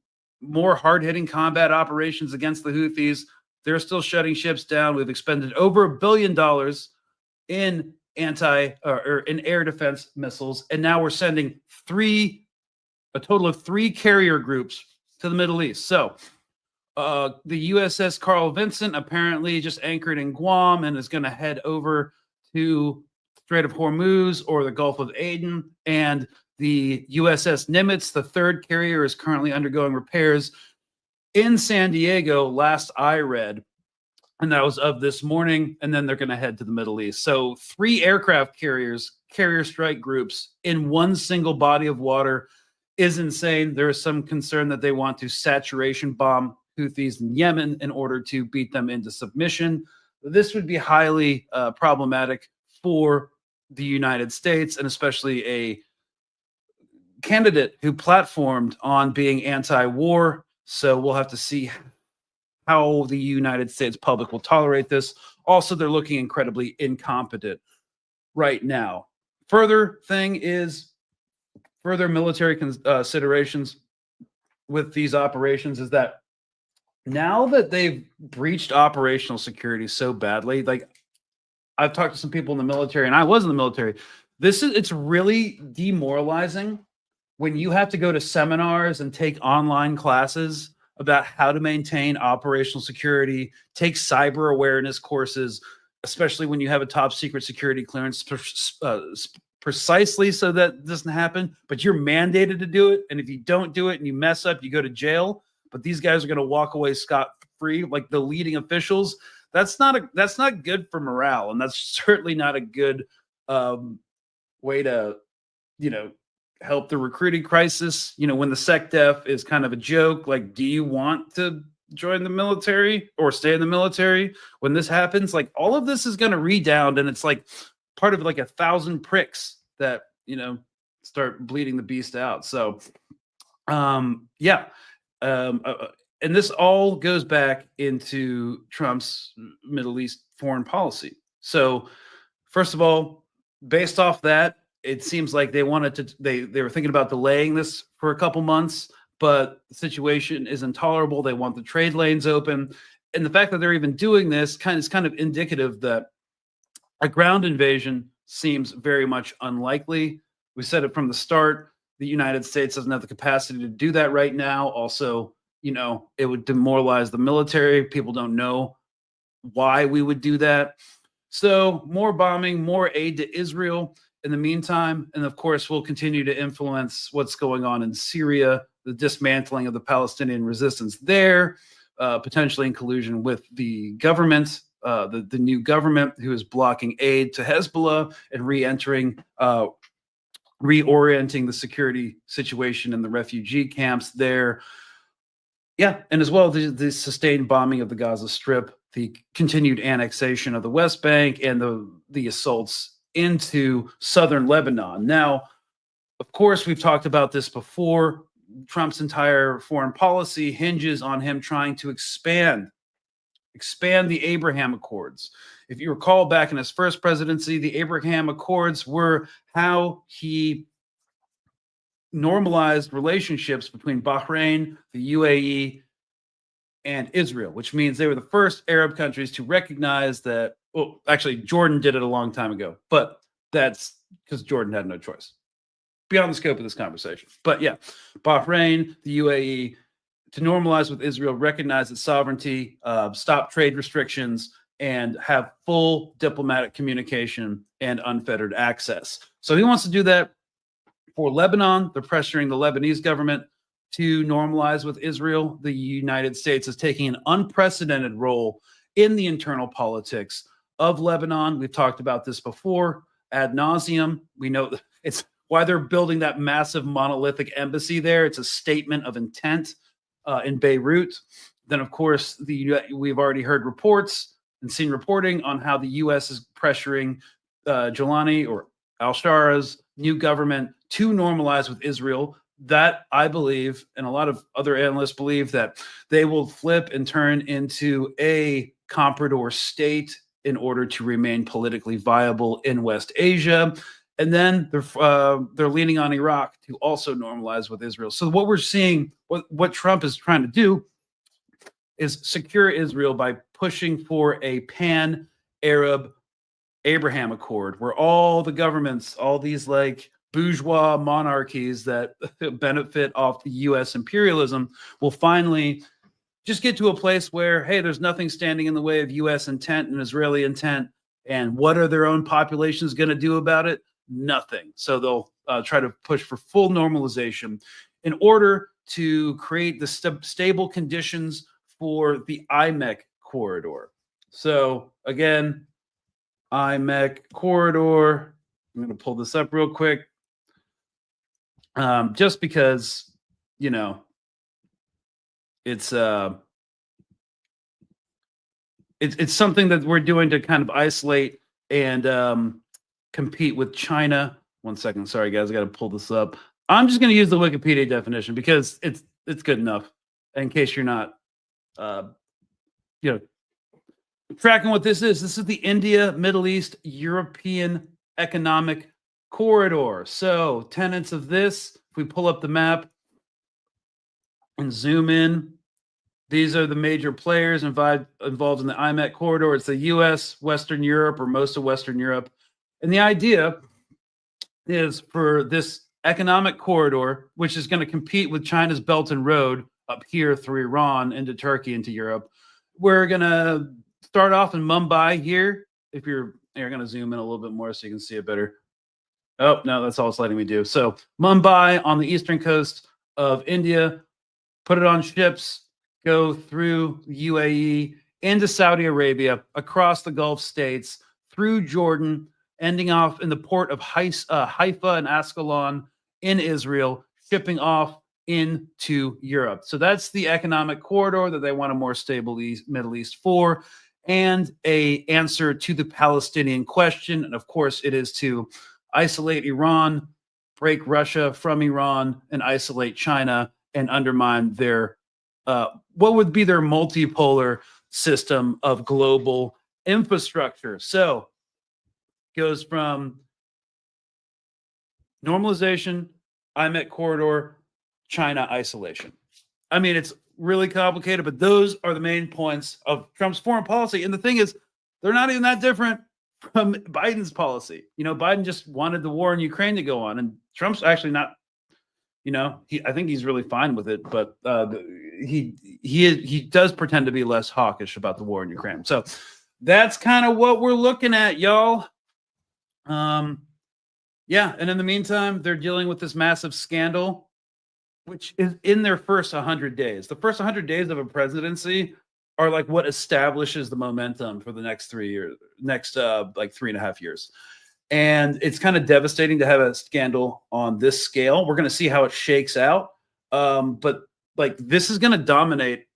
more hard-hitting combat operations against the Houthis. They're still shutting ships down. We've expended over $1 billion in air defense missiles, and now we're sending a total of 3 carrier groups to the Middle East. So the USS Carl Vinson apparently just anchored in Guam and is going to head over to Strait of Hormuz or the Gulf of Aden. And the USS Nimitz, the 3rd carrier, is currently undergoing repairs in San Diego, last I read. And that was of this morning. And then they're going to head to the Middle East. So 3 aircraft carriers, carrier strike groups in one single body of water is insane. There is some concern that they want to saturation bomb Houthis in Yemen in order to beat them into submission. This would be highly problematic for the United States, and especially a candidate who platformed on being anti-war. So we'll have to see how the United States public will tolerate this. Also, they're looking incredibly incompetent right now. Further military considerations with these operations is that now that they've breached operational security so badly, like I've talked to some people in the military, and I was in the military, it's really demoralizing when you have to go to seminars and take online classes about how to maintain operational security, take cyber awareness courses, especially when you have a top secret security clearance precisely so that doesn't happen, but you're mandated to do it. And if you don't do it and you mess up, you go to jail. But these guys are going to walk away scot-free, like the leading officials. That's not good for morale, and that's certainly not a good way to, help the recruiting crisis. When the SecDef is kind of a joke, like, do you want to join the military or stay in the military when this happens? Like, all of this is going to redound, and it's like part of like 1,000 pricks that start bleeding the beast out. So, and this all goes back into Trump's Middle East foreign policy. So, first of all, based off that, it seems like they wanted to. They were thinking about delaying this for a couple months, but the situation is intolerable. They want the trade lanes open, and the fact that they're even doing this is kind of indicative that a ground invasion seems very much unlikely. We said it from the start. The United States doesn't have the capacity to do that right now. Also, it would demoralize the military. People don't know why we would do that. So more bombing, more aid to Israel in the meantime. And of course, we'll continue to influence what's going on in Syria, the dismantling of the Palestinian resistance there, potentially in collusion with the government, the new government who is blocking aid to Hezbollah and reorienting the security situation in the refugee camps there. Yeah, and as well, the sustained bombing of the Gaza Strip, the continued annexation of the West Bank, and the assaults into southern Lebanon. Now, of course, we've talked about this before. Trump's entire foreign policy hinges on him trying to expand the Abraham Accords. If you recall, back in his first presidency, the Abraham Accords were how he normalized relationships between Bahrain, the UAE, and Israel, which means they were the first Arab countries to recognize that. Well, actually, Jordan did it a long time ago, but that's because Jordan had no choice. Beyond the scope of this conversation. But yeah, Bahrain, the UAE, to normalize with Israel, recognize its sovereignty, stop trade restrictions, and have full diplomatic communication and unfettered access. So he wants to do that for Lebanon. They're pressuring the Lebanese government to normalize with Israel. The United States is taking an unprecedented role in the internal politics of Lebanon. We've talked about this before ad nauseum. We know it's why they're building that massive monolithic embassy there. It's a statement of intent in Beirut. Then, of course, we've already heard reports and seen reporting on how the U.S. is pressuring Jolani or al-Shara's new government to normalize with Israel. That, I believe, and a lot of other analysts believe, that they will flip and turn into a comprador state in order to remain politically viable in West Asia. And then they're leaning on Iraq to also normalize with Israel. So what we're seeing, what Trump is trying to do is secure Israel by pushing for a pan-Arab Abraham Accord, where all the governments, all these like bourgeois monarchies that benefit off the U.S. imperialism will finally just get to a place where, hey, there's nothing standing in the way of U.S. intent and Israeli intent. And what are their own populations going to do about it? Nothing. So they'll try to push for full normalization in order to create the stable conditions for the IMEC corridor. So again, IMEC corridor. I'm going to pull this up real quick. Just because, you know, it's something that we're doing to kind of isolate and compete with China. 1 second, sorry guys, I got to pull this up. I'm just going to use the Wikipedia definition because it's good enough. In case you're not, tracking what this is. This is the India, Middle East, European Economic Corridor. So tenets of this, if we pull up the map and zoom in, these are the major players involved in the IMEC corridor. It's the U.S., Western Europe, or most of Western Europe. And the idea is for this economic corridor, which is going to compete with China's Belt and Road up here through Iran into Turkey into Europe. We're going to start off in Mumbai here. If you're going to zoom in a little bit more so you can see it better. Oh, no, that's all it's letting me do. So Mumbai on the eastern coast of India, put it on ships, go through UAE, into Saudi Arabia, across the Gulf states, through Jordan, ending off in the port of Haifa and Ascalon in Israel, shipping off into Europe. So that's the economic corridor that they want a more stable Middle East for, and an answer to the Palestinian question. And of course, it is to isolate Iran, break Russia from Iran, and isolate China and undermine their what would be their multipolar system of global infrastructure. So goes from normalization, IMEC corridor, China isolation. I mean, it's really complicated, but those are the main points of Trump's foreign policy. And the thing is, they're not even that different from Biden's policy. You know, Biden just wanted the war in Ukraine to go on, and Trump's actually not. You know, I think he's really fine with it, but he does pretend to be less hawkish about the war in Ukraine. So that's kind of what we're looking at, y'all. Yeah, and in the meantime, they're dealing with this massive scandal, which is in their first 100 days. The first 100 days of a presidency are like what establishes the momentum for the next 3 years, like 3.5 years. And it's kind of devastating to have a scandal on this scale. We're going to see how it shakes out. But like this is going to dominate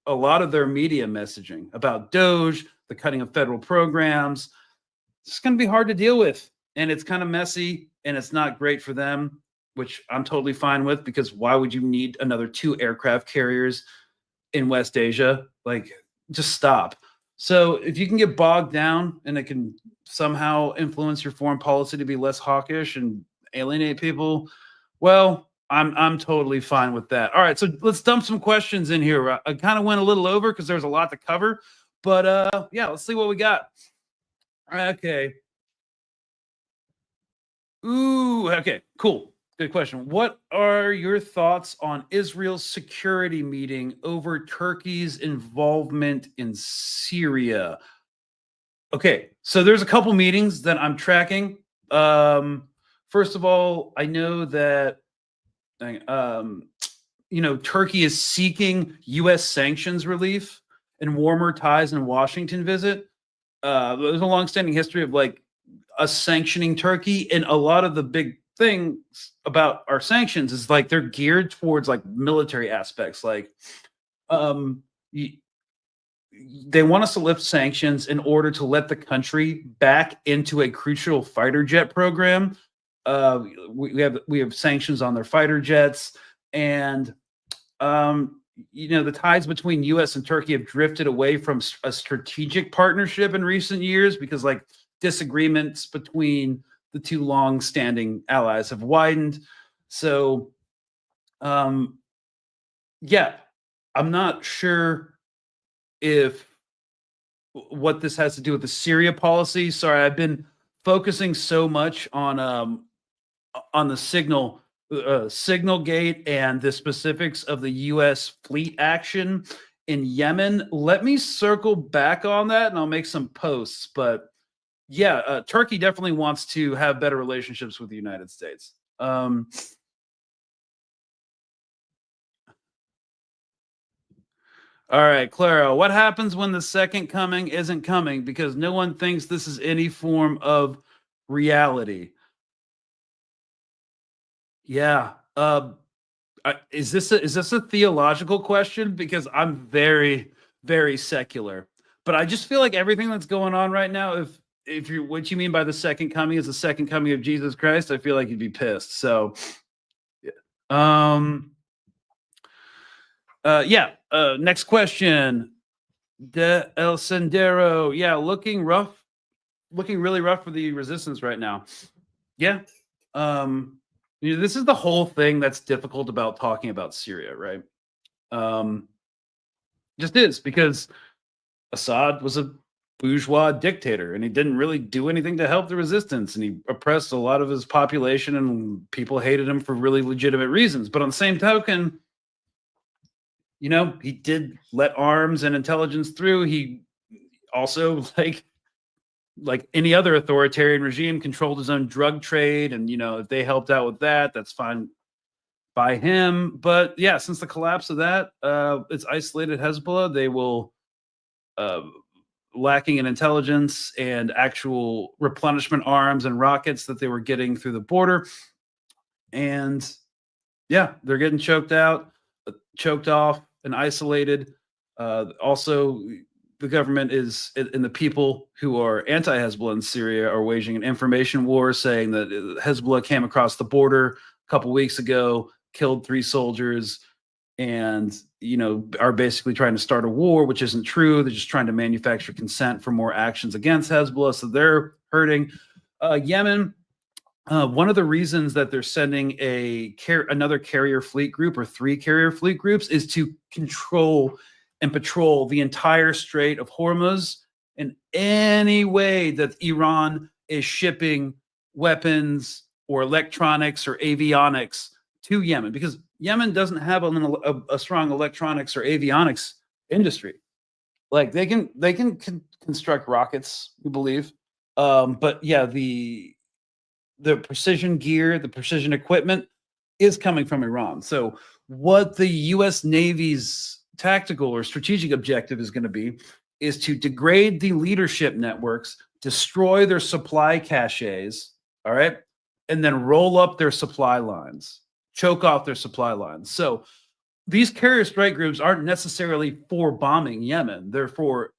a lot of their media messaging about Doge, the cutting of federal programs. It's going to be hard to deal with. And it's kind of messy and it's not great for them, which I'm totally fine with, because why would you need another 2 aircraft carriers in West Asia? Like, just stop. So if you can get bogged down and it can somehow influence your foreign policy to be less hawkish and alienate people, well, I'm totally fine with that. All right, so let's dump some questions in here. I kind of went a little over because there's a lot to cover, but yeah, let's see what we got. Okay. Ooh, okay, cool. Good question. What are your thoughts on Israel's security meeting over Turkey's involvement in Syria? Okay, so there's a couple meetings that I'm tracking. First of all, I know that Turkey is seeking U.S. sanctions relief and warmer ties in Washington visit. There's a longstanding history of like us sanctioning Turkey, and a lot of the big things about our sanctions is like they're geared towards like military aspects. Like they want us to lift sanctions in order to let the country back into a crucial fighter jet program. We have sanctions on their fighter jets, and the ties between U.S. and Turkey have drifted away from a strategic partnership in recent years because like disagreements between the two long-standing allies have widened. So, yeah, I'm not sure if what this has to do with the Syria policy. Sorry, I've been focusing so much on the Signalgate and the specifics of the U.S. fleet action in Yemen. Let me circle back on that, and I'll make some posts. But yeah, Turkey definitely wants to have better relationships with the United States. All right, Clara, what happens when the second coming isn't coming because no one thinks this is any form of reality? Yeah. Is this a theological question? Because I'm very, very secular. But I just feel like everything that's going on right now, if you're what you mean by the second coming is the second coming of Jesus Christ, I feel like you'd be pissed. So next question. De El Sendero. Yeah, looking really rough for the resistance right now. Yeah. This is the whole thing that's difficult about talking about Syria, right? Just is because Assad was a bourgeois dictator and he didn't really do anything to help the resistance, and he oppressed a lot of his population and people hated him for really legitimate reasons. But on the same token, he did let arms and intelligence through. He also, like any other authoritarian regime, controlled his own drug trade. And, if they helped out with that, that's fine by him. But yeah, since the collapse of that, it's isolated Hezbollah. They will, lacking in intelligence and actual replenishment arms and rockets that they were getting through the border. And yeah, they're getting choked off and isolated. Also, the government is, and the people who are anti-Hezbollah in Syria are waging an information war, saying that Hezbollah came across the border a couple weeks ago, killed 3 soldiers, and are basically trying to start a war, which isn't true. They're just trying to manufacture consent for more actions against Hezbollah, so they're hurting. Yemen. One of the reasons that they're sending another carrier fleet group or 3 carrier fleet groups is to control and patrol the entire Strait of Hormuz in any way that Iran is shipping weapons or electronics or avionics to Yemen, because Yemen doesn't have a strong electronics or avionics industry. Like they can construct rockets, we believe, but yeah, the precision gear, the precision equipment is coming from Iran. So what the U.S. Navy's tactical or strategic objective is going to be is to degrade the leadership networks, destroy their supply caches, all right, and then roll up their supply lines, choke off their supply lines. So these carrier strike groups aren't necessarily for bombing Yemen. They're for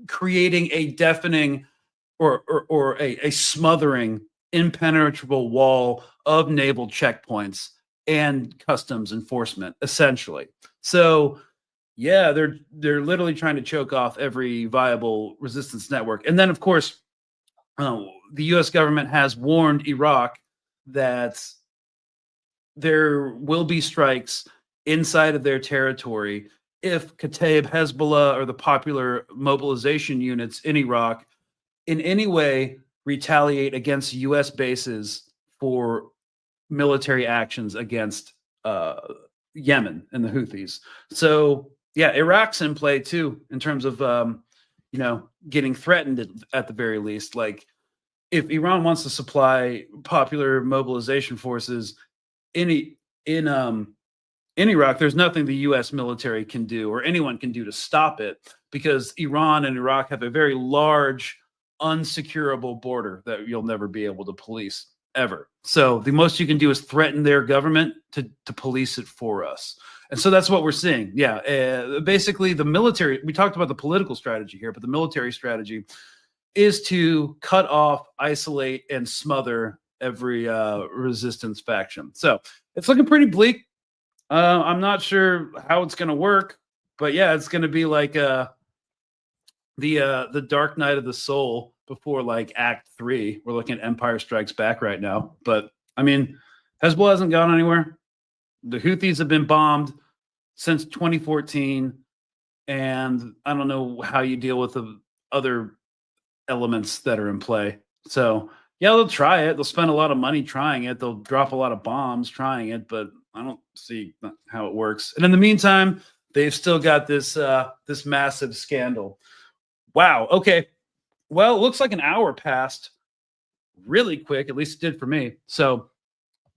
creating a deafening or a smothering, impenetrable wall of naval checkpoints and customs enforcement, essentially. So yeah, they're literally trying to choke off every viable resistance network. And then, of course, the U.S. government has warned Iraq that there will be strikes inside of their territory if Kataib Hezbollah or the popular mobilization units in Iraq in any way retaliate against U.S. bases for military actions against Yemen and the Houthis. So yeah, Iraq's in play too in terms of getting threatened at the very least. Like if Iran wants to supply popular mobilization forces in Iraq, there's nothing the U.S. military can do or anyone can do to stop it, because Iran and Iraq have a very large, unsecurable border that you'll never be able to police ever. So the most you can do is threaten their government to police it for us. And so that's what we're seeing. Yeah, basically the military, we talked about the political strategy here, but the military strategy is to cut off, isolate, and smother every resistance faction. So it's looking pretty bleak. I'm not sure how it's going to work, but yeah, it's going to be like the Dark Night of the Soul before like Act 3. We're looking at Empire Strikes Back right now. But I mean, Hezbollah hasn't gone anywhere. The Houthis have been bombed since 2014. And I don't know how you deal with other elements that are in play. So yeah, they'll try it. They'll spend a lot of money trying it. They'll drop a lot of bombs trying it, but I don't see how it works. And in the meantime, they've still got this this massive scandal. Wow. Okay. Well, it looks like an hour passed really quick. At least it did for me. So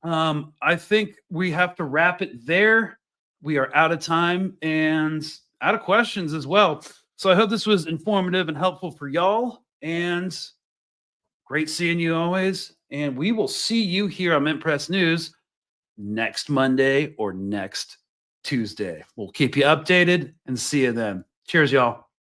I think we have to wrap it there. We are out of time and out of questions as well. So I hope this was informative and helpful for y'all. And great seeing you always. And we will see you here on MintPress News next Monday or next Tuesday. We'll keep you updated and see you then. Cheers, y'all.